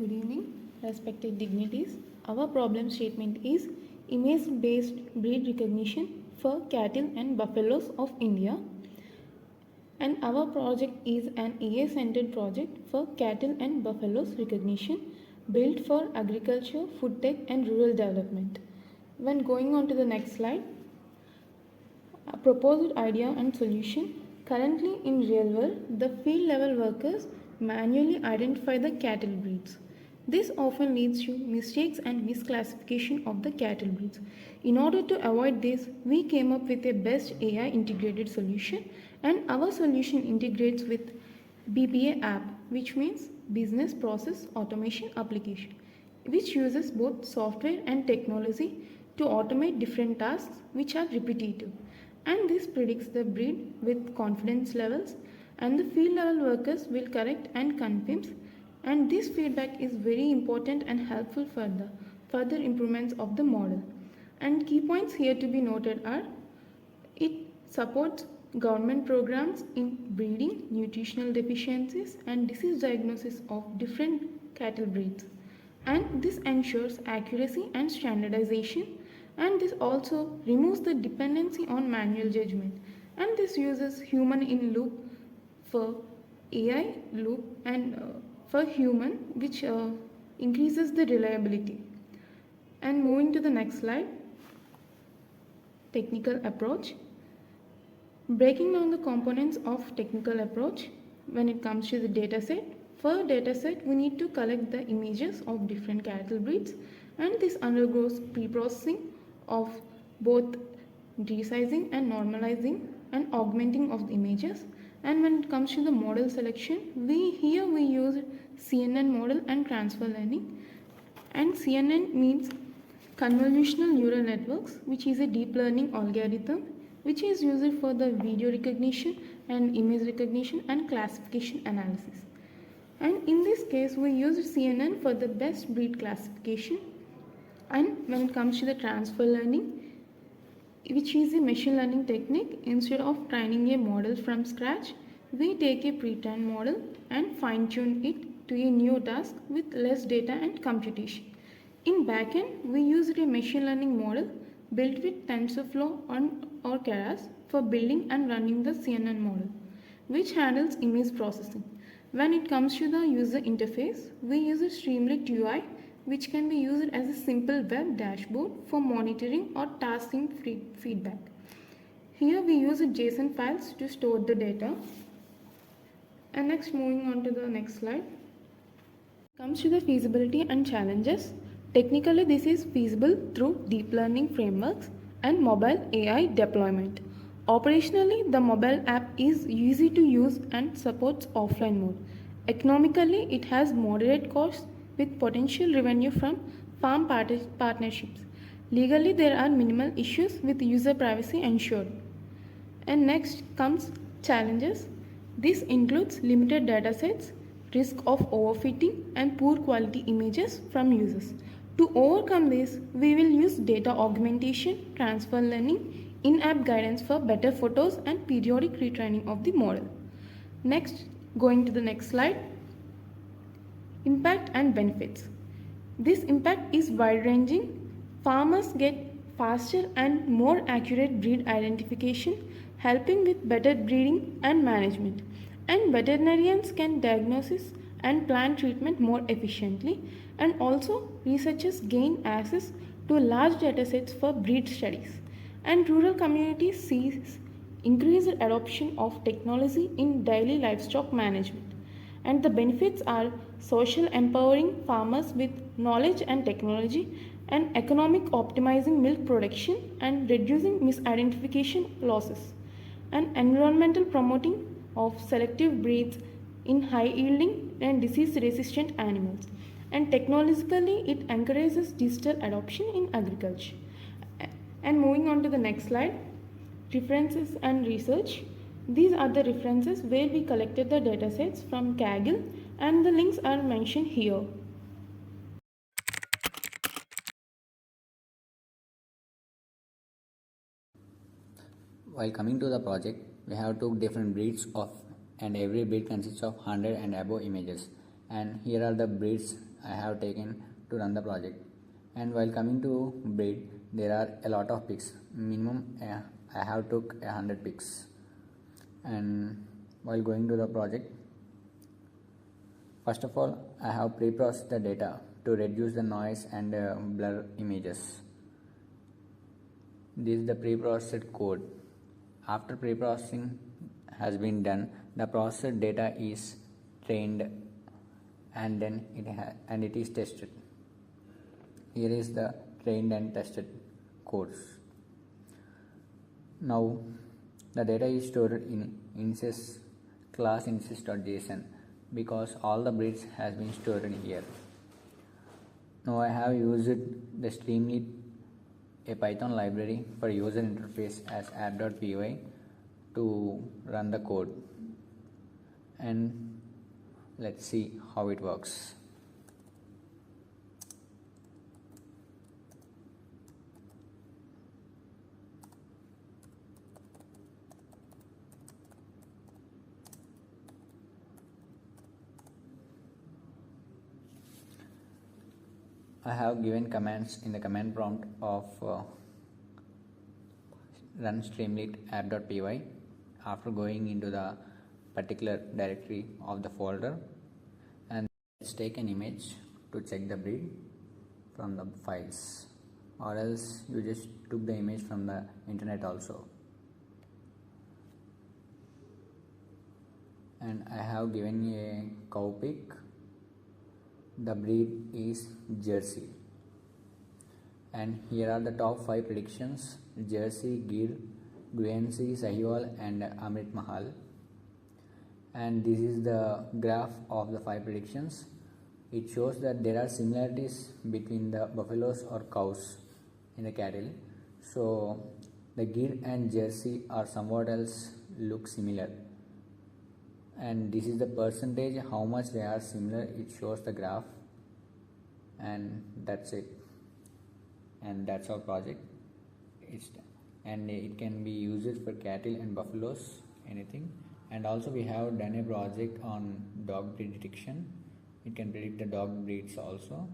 Good evening, respected dignitaries. Our problem statement is image-based breed recognition for cattle and buffaloes of India. And our project is an AI-centered project for cattle and buffaloes recognition built for agriculture, food tech and rural development. When going on to the next slide, a proposed idea and solution. Currently in real world, the field level workers manually identify the cattle breeds. This often leads to mistakes and misclassification of the cattle breeds. In order to avoid this, we came up with a best AI integrated solution, and our solution integrates with BPA app, which means Business Process Automation Application, which uses both software and technology to automate different tasks which are repetitive. And this predicts the breed with confidence levels, and the field level workers will correct and confirms, and this feedback is very important and helpful for the further improvements of the model. And key points here to be noted are: it supports government programs in breeding, nutritional deficiencies and disease diagnosis of different cattle breeds, and this ensures accuracy and standardization, and this also removes the dependency on manual judgment, and this uses human in loop for AI loop and for human, which increases the reliability. And moving to the next slide, technical approach. Breaking down the components of technical approach when it comes to the dataset. For dataset, we need to collect the images of different cattle breeds, and this undergoes pre-processing of both resizing and normalizing and augmenting of the images. And when it comes to the model selection, we use CNN model and transfer learning. And CNN means convolutional neural networks, which is a deep learning algorithm which is used for the video recognition and image recognition and classification analysis. And in this case, we use CNN for the best breed classification. And when it comes to the transfer learning, which is a machine learning technique, instead of training a model from scratch, we take a pre-trained model and fine-tune it to a new task with less data and computation. In backend, we used a machine learning model built with TensorFlow or Keras for building and running the CNN model, which handles image processing. When it comes to the user interface, we use a Streamlit UI, which can be used as a simple web dashboard for monitoring or tasking feedback. Here we use JSON files to store the data. And next, moving on to the next slide. Comes to the feasibility and challenges. Technically, this is feasible through deep learning frameworks and mobile AI deployment. Operationally, the mobile app is easy to use and supports offline mode. Economically, it has moderate costs with potential revenue from farm partnerships. Legally, there are minimal issues with user privacy ensured. And next comes challenges. This includes limited datasets, risk of overfitting and poor quality images from users. To overcome this, we will use data augmentation, transfer learning, in-app guidance for better photos and periodic retraining of the model. Next, going to the next slide. Impact and benefits. This impact is wide-ranging. Farmers get faster and more accurate breed identification, helping with better breeding and management. And veterinarians can diagnose and plan treatment more efficiently, and also researchers gain access to large datasets for breed studies. And rural communities see increased adoption of technology in daily livestock management. And the benefits are social empowering farmers with knowledge and technology, and economic optimizing milk production and reducing misidentification losses, and environmental promoting of selective breeds in high yielding and disease resistant animals. And technologically, it encourages digital adoption in agriculture. And moving on to the next slide, references and research. These are the references where we collected the datasets from Kaggle, and the links are mentioned here. While coming to the project, we have took different breeds of, and every breed consists of 100 and above images. And here are the breeds I have taken to run the project. And while coming to breed, there are a lot of pigs. Minimum I have took 100 pigs. And while going to the project, first of all, I have pre-processed the data to reduce the noise and blur images. This is the pre-processed code. After pre-processing has been done, the processed data is trained and then it is tested. Here is the trained and tested codes. Now the data is stored in instance class instance.json because all the breeds has been stored in here. Now I have used the Streamlit, a Python library for user interface as app.py to run the code, and let's see how it works. I have given commands in the command prompt of run streamlit app.py after going into the particular directory of the folder, and let's take an image to check the breed from the files, or else you just took the image from the internet also. And I have given a cow pig. The breed is Jersey, and here are the top 5 predictions: Jersey, Gir, Guernsey, Sahiwal and Amrit Mahal. And this is the graph of the 5 predictions. It shows that there are similarities between the buffaloes or cows in the cattle. So the Gir and Jersey are somewhat else look similar, and this is the percentage how much they are similar. It shows the graph, and that's it. And that's our project. And it can be used for cattle and buffaloes, anything. And also we have done a project on dog breed detection. It can predict the dog breeds also.